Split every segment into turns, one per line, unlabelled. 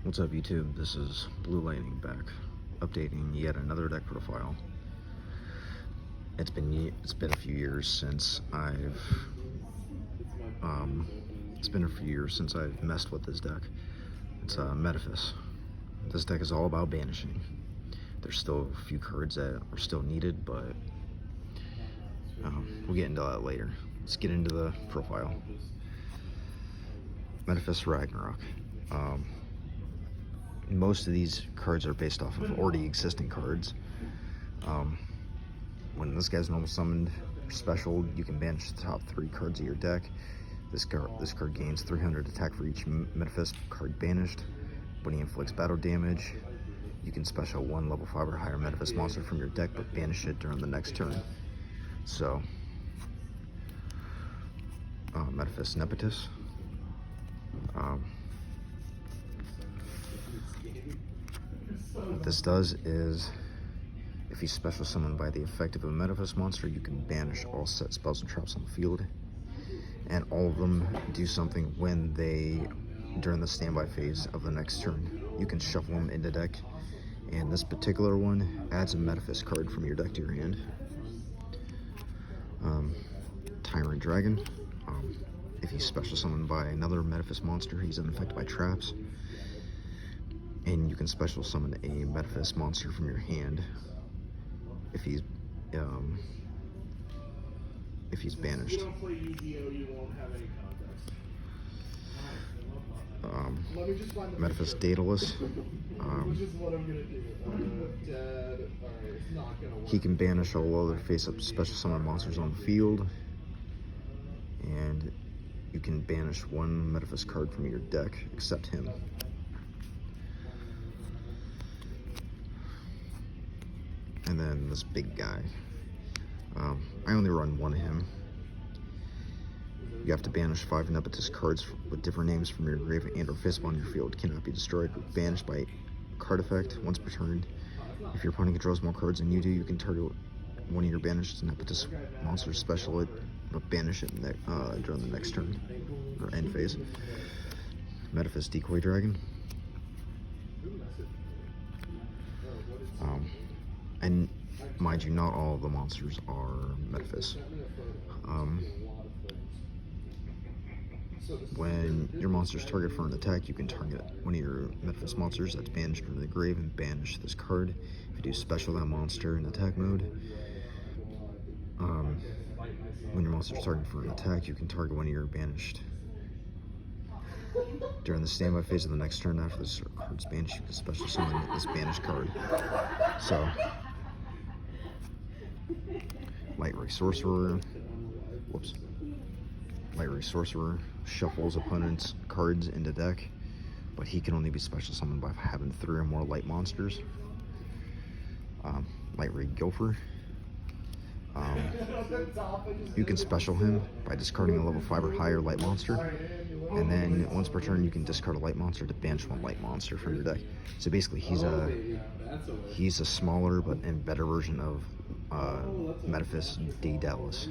What's up, YouTube? This is Blue Lightning back, updating yet another deck profile. It's been a few years since I've messed with this deck. It's Metaphys. This deck is all about banishing. There's still a few cards that are still needed, but we'll get into that later. Let's get into the profile. Metaphys Ragnarok. Most of these cards are based off of already existing cards. When this guy's normal summoned or special, you can banish the top 3 cards of your deck. This card gains 300 attack for each Metaphys card banished. When he inflicts battle damage, you can special 1 level 5 or higher Metaphys monster from your deck, but banish it during the next turn. So, Metaphys Nepetus. What this does is, if he's special summoned by the effect of a Metaphys monster, you can banish all set spells and traps on the field, and all of them do something during the standby phase of the next turn. You can shuffle them into deck, and this particular one adds a Metaphys card from your deck to your hand. Tyrant Dragon. If he's special summoned by another Metaphys monster, he's unaffected by traps. And you can special summon a Metaphys monster from your hand if he's banished. Metaphys Daedalus. He can banish all other face-up special summon monsters on the field, and you can banish 1 Metaphys card from your deck except him. And then this big guy. I only run 1 of him. You have to banish 5 Nepetus cards with different names from your grave and or face on your field. Cannot be destroyed or banished by card effect once per turn. If your opponent controls more cards than you do, you can target 1 of your banished Nepetus monsters, special it, but banish it during the next turn or end phase. Metaphys Decoy Dragon. And mind you, not all of the monsters are Metaphys. When your monster's target for an attack, you can target 1 of your Metaphys monsters that's banished from the grave and banish this card. If you do special that monster in attack mode, when your monster's targeted for an attack, you can target 1 of your banished. During the standby phase of the next turn after this card's banished, you can special summon this banished card. So, Light Ray Sorcerer. Light Ray Sorcerer shuffles opponent's cards into deck, but he can only be special summoned by having 3 or more light monsters. Light Ray Gopher. You can special him by discarding a level 5 or higher light monster, and then once per turn you can discard a light monster to banish 1 light monster from your deck. So basically he's a smaller but and better version of Metaphys Daedalus.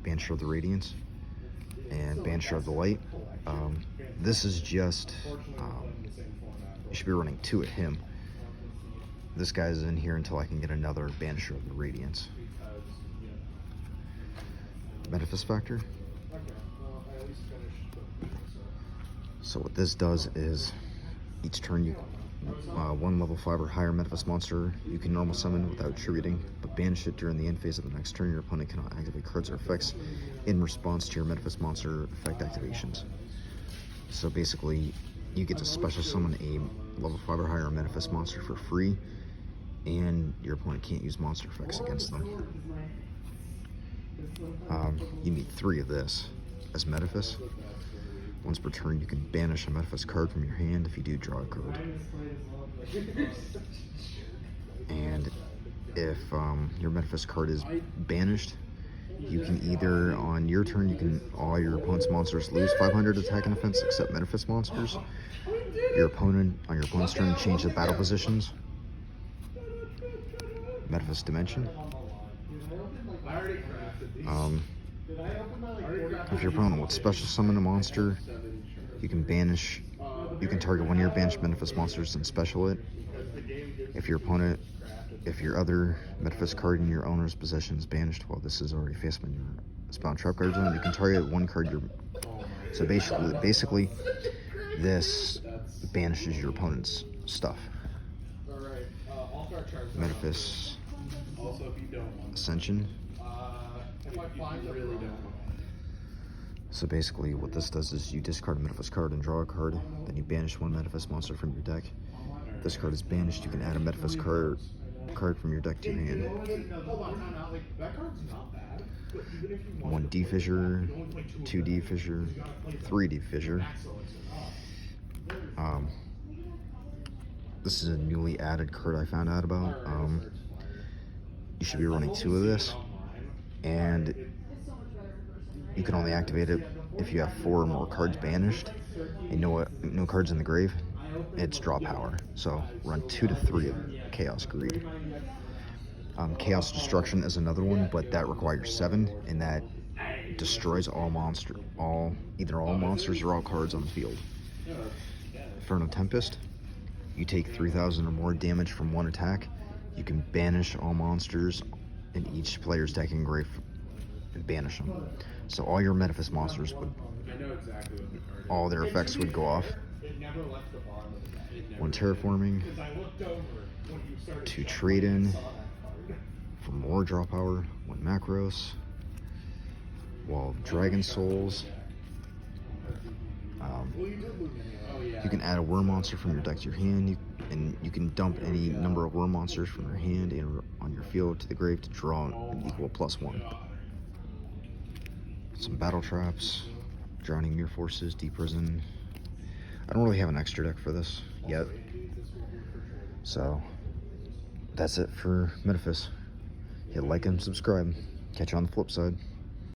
Banisher of the Radiance and Banisher of the Light. This is just you should be running 2 at him. This guy's in here until I can get another Banisher of the Radiance. Metaphys Factor. So what this does is, each turn you 1 level 5 or higher Metaphys monster you can normal summon without attributing, but banish it during the end phase of the next turn. Your opponent cannot activate cards or effects in response to your Metaphys monster effect activations. So basically, you get to special summon a level 5 or higher Metaphys monster for free, and your opponent can't use monster effects against them. You need 3 of this as Metaphys. Once per turn, you can banish a Metaphys card from your hand if you do draw a card. And if your Metaphys card is banished, you can either, on your turn, all your opponent's monsters lose 500 attack and defense except Metaphys monsters. On your opponent's turn, change the battle positions. Metaphys Dimension. If your opponent would special summon a monster You can banish, you can target one of your banished Metaphys monsters and special it. If your other Metaphys card in your owner's possession is banished, well, this is already face on your spell and trap card zone. You can target one card so basically, this banishes your opponent's stuff. Metaphys Ascension. So basically what this does is you discard a Metaphys card and draw a card, then you banish one Metaphys monster from your deck. If this card is banished, you can add a Metaphys card from your deck to your hand. 1D Fissure, 2D Fissure, 3D Fissure. This is a newly added card I found out about. You should be running 2 of this, and you can only activate it if you have 4 or more cards banished and no cards in the grave. It's draw power, so run 2 to 3 of Chaos Greed. Chaos Destruction is another one, but that requires 7, and that destroys either all monsters or all cards on the field. Inferno Tempest. You take 3,000 or more damage from one attack. You can banish all monsters in each player's deck and grave and banish them. So all your Metaphys monsters all their effects would go off. 1 Terraforming, 2 Trade In for more draw power, 1 Macros, Wall of Dragon Souls. You can add a worm monster from your deck to your hand, and you can dump any number of worm monsters from your hand and on your field to the grave to draw an equal +1. Some battle traps, Drowning Mere Forces, Deep Prison. I don't really have an extra deck for this yet. So that's it for Metaphys. Hit like and subscribe. Catch you on the flip side.